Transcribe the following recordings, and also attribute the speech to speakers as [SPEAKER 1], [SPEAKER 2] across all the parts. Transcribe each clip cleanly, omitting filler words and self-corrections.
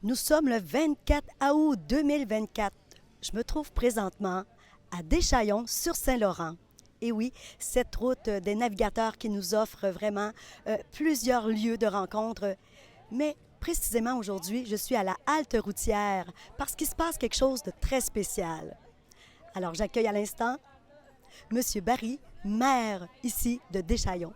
[SPEAKER 1] Nous sommes le 24 août 2024. Je me trouve présentement à Deschaillons sur Saint-Laurent. Et oui, cette route des navigateurs qui nous offre vraiment plusieurs lieux de rencontre. Mais précisément aujourd'hui, je suis à la halte routière parce qu'il se passe quelque chose de très spécial. Alors j'accueille à l'instant Monsieur Barry, maire ici de Deschaillons.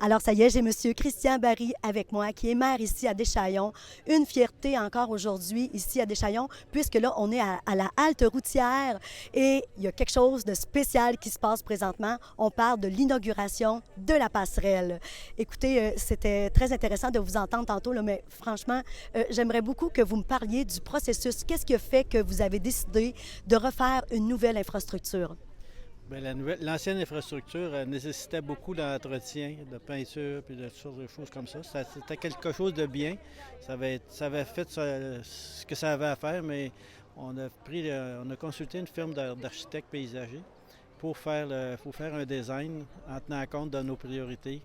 [SPEAKER 1] Alors, ça y est, j'ai Monsieur Christian Barry avec moi, qui est maire ici à Deschaillons. Une fierté encore aujourd'hui ici à Deschaillons, puisque là, on est à la halte routière et il y a quelque chose de spécial qui se passe présentement. On parle de l'inauguration de la passerelle. Écoutez, c'était très intéressant de vous entendre tantôt, là, mais franchement, j'aimerais beaucoup que vous me parliez du processus. Qu'est-ce qui a fait que vous avez décidé de refaire une nouvelle infrastructure?
[SPEAKER 2] Bien, l'ancienne infrastructure nécessitait beaucoup d'entretien, de peinture, puis de toutes sortes de choses comme ça. C'était quelque chose de bien. Ça avait fait ce que ça avait à faire, mais on a consulté une firme d'architectes paysagers pour faire un design en tenant compte de nos priorités.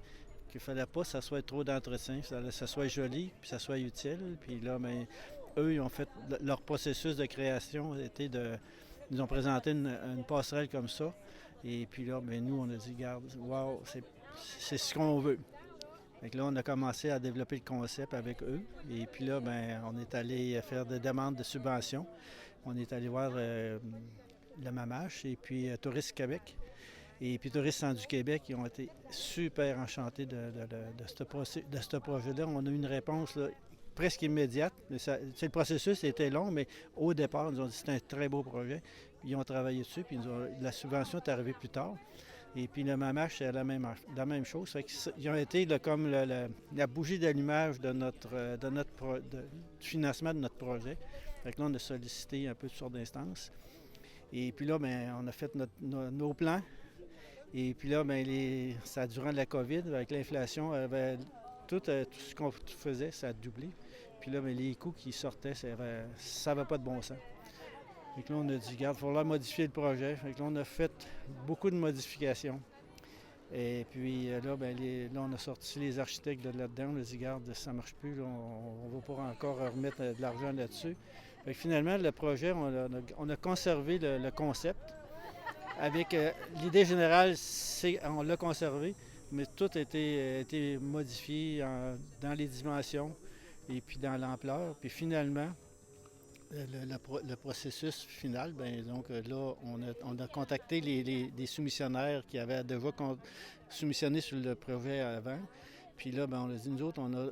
[SPEAKER 2] Qu'il ne fallait pas que ça soit trop d'entretien, que ça soit joli, puis ça soit utile. Puis là, bien, eux, ils ont fait leur processus de création était de. Ils nous ont présenté une passerelle comme ça. Et puis là, bien, nous, on a dit, regarde, wow, c'est ce qu'on veut. Fait que là, on a commencé à développer le concept avec eux. Et puis là, bien, on est allé faire des demandes de subventions. On est allé voir le MAMACH et puis Tourisme Québec. Et puis Tourisme Centre du Québec, ils ont été super enchantés de ce projet-là. On a eu une réponse là, presque immédiate. Le processus était long, mais au départ, ils nous ont dit que c'était un très beau projet. Puis ils ont travaillé dessus, puis la subvention est arrivée plus tard. Et puis le MAMACH, c'est la même chose. Ils ont été là, comme la bougie d'allumage du financement de notre projet. Fait que là, on a sollicité un peu toutes sortes d'instances. Et puis là, bien, on a fait nos plans. Et puis là, bien, ça durant la COVID, avec l'inflation, tout ce qu'on faisait, ça a doublé. Puis là, bien, les coûts qui sortaient, ça n'avait pas de bon sens. Fait que là, on a dit, regarde, il va falloir modifier le projet. Fait que là, on a fait beaucoup de modifications. Et puis là, bien, là, on a sorti les architectes là-dedans. On a dit, regarde, ça ne marche plus. Là, on va pas encore remettre de l'argent là-dessus. Fait que finalement, le projet, on a conservé le concept. Avec l'idée générale, on l'a conservé, mais tout a été modifié dans les dimensions et puis dans l'ampleur. Puis finalement, le processus final, bien, donc là, on a contacté les soumissionnaires qui avaient déjà soumissionné sur le projet avant. Puis là, bien, on a dit, nous autres, on a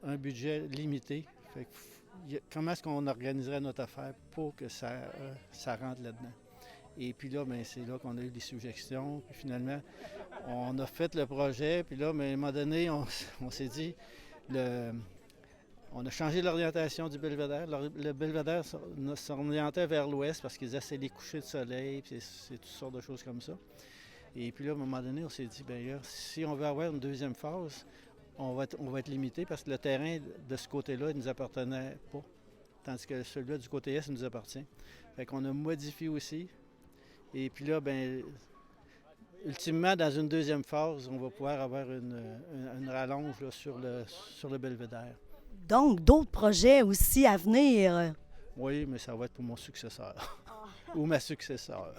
[SPEAKER 2] un budget limité. Fait que, comment est-ce qu'on organiserait notre affaire pour que ça rentre là-dedans? Et puis là, bien, c'est là qu'on a eu des suggestions. Puis finalement, on a fait le projet. Puis là, bien, à un moment donné, on s'est dit, on a changé l'orientation du belvédère. Le belvédère s'orientait vers l'ouest parce qu'ils essaient les couchers de soleil, puis c'est toutes sortes de choses comme ça. Et puis là, à un moment donné, on s'est dit, bien, si on veut avoir une deuxième phase, on va être limité parce que le terrain de ce côté-là, il ne nous appartenait pas. Tandis que celui-là du côté est, il nous appartient. Fait qu'on a modifié aussi. Et puis là, bien, ultimement, dans une deuxième phase, on va pouvoir avoir une rallonge là, sur le belvédère.
[SPEAKER 1] Donc, d'autres projets aussi à venir.
[SPEAKER 2] Oui, mais ça va être pour mon successeur ou ma successeur.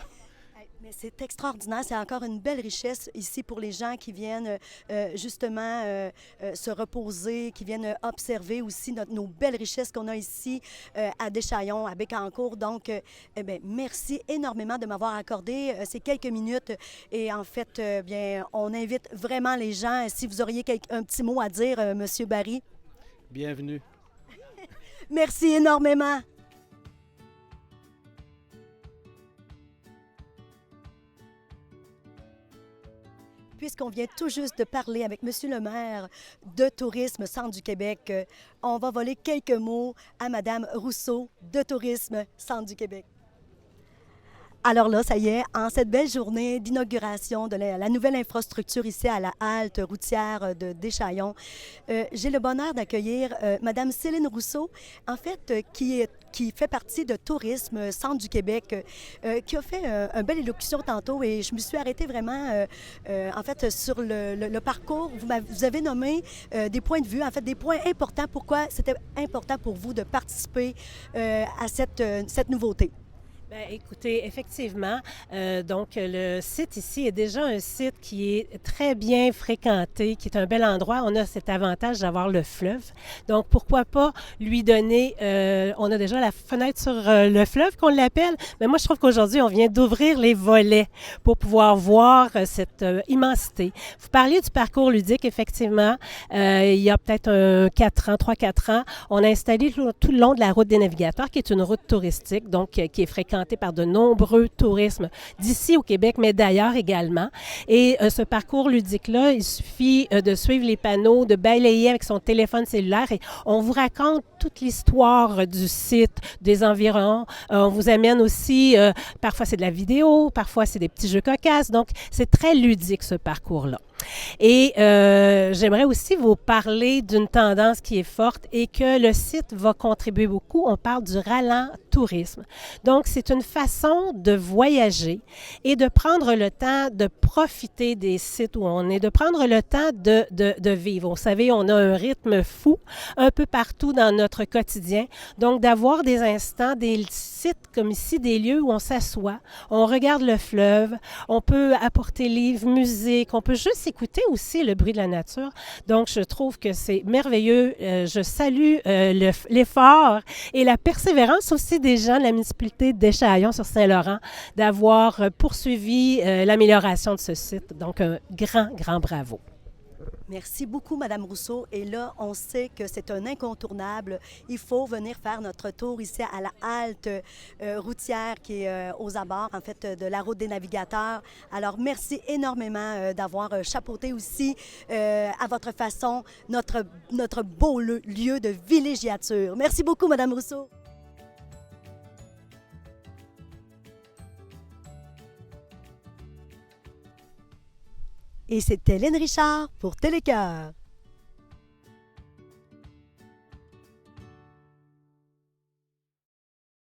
[SPEAKER 1] Mais c'est extraordinaire, c'est encore une belle richesse ici pour les gens qui viennent justement se reposer, qui viennent observer aussi nos belles richesses qu'on a ici à Deschaillons, à Bécancour. Donc, bien, merci énormément de m'avoir accordé ces quelques minutes. Et en fait, bien, on invite vraiment les gens, si vous auriez un petit mot à dire, Monsieur Barry.
[SPEAKER 2] Bienvenue.
[SPEAKER 1] Merci énormément. Puisqu'on vient tout juste de parler avec Monsieur le maire de Tourisme Centre du Québec, on va voler quelques mots à Madame Rousseau de Tourisme Centre du Québec. Alors là, ça y est, en cette belle journée d'inauguration de la nouvelle infrastructure ici à la halte routière de Deschaillons, j'ai le bonheur d'accueillir Madame Céline Rousseau, en fait, qui fait partie de Tourisme Centre du Québec, qui a fait une belle élocution tantôt et je me suis arrêtée vraiment, en fait, sur le parcours. Vous avez nommé des points de vue, en fait, des points importants. Pourquoi c'était important pour vous de participer à cette nouveauté?
[SPEAKER 3] Bien, écoutez, effectivement, donc le site ici est déjà un site qui est très bien fréquenté, qui est un bel endroit. On a cet avantage d'avoir le fleuve. Donc, pourquoi pas lui donner, on a déjà la fenêtre sur le fleuve qu'on l'appelle, mais moi, je trouve qu'aujourd'hui, on vient d'ouvrir les volets pour pouvoir voir cette immensité. Vous parliez du parcours ludique, effectivement. Il y a peut-être 3-4 ans, on a installé tout le long de la route des navigateurs, qui est une route touristique, donc qui est fréquentée par de nombreux tourismes d'ici au Québec, mais d'ailleurs également. Et ce parcours ludique-là, il suffit de suivre les panneaux, de balayer avec son téléphone cellulaire et on vous raconte toute l'histoire du site, des environs. On vous amène aussi, parfois c'est de la vidéo, parfois c'est des petits jeux cocasses. Donc, c'est très ludique ce parcours-là. Et j'aimerais aussi vous parler d'une tendance qui est forte et que le site va contribuer beaucoup. On parle du ralent tourisme. Donc, c'est une façon de voyager et de prendre le temps de profiter des sites où on est, de prendre le temps de vivre. Vous savez, on a un rythme fou un peu partout dans notre quotidien. Donc, d'avoir des instants, des sites comme ici, des lieux où on s'assoit, on regarde le fleuve, on peut apporter livres, musique, on peut juste écouter aussi le bruit de la nature. Donc, je trouve que c'est merveilleux. Je salue l'effort et la persévérance aussi des gens de la municipalité de Deschaillons sur Saint-Laurent d'avoir poursuivi l'amélioration de ce site. Donc, un grand, grand bravo.
[SPEAKER 1] Merci beaucoup, Madame Rousseau. Et là, on sait que c'est un incontournable. Il faut venir faire notre tour ici à la halte routière qui est aux abords, en fait, de la route des navigateurs. Alors, merci énormément d'avoir chapeauté aussi à votre façon notre beau lieu de villégiature. Merci beaucoup, Madame Rousseau. Et c'était Hélène Richard pour Télécœur.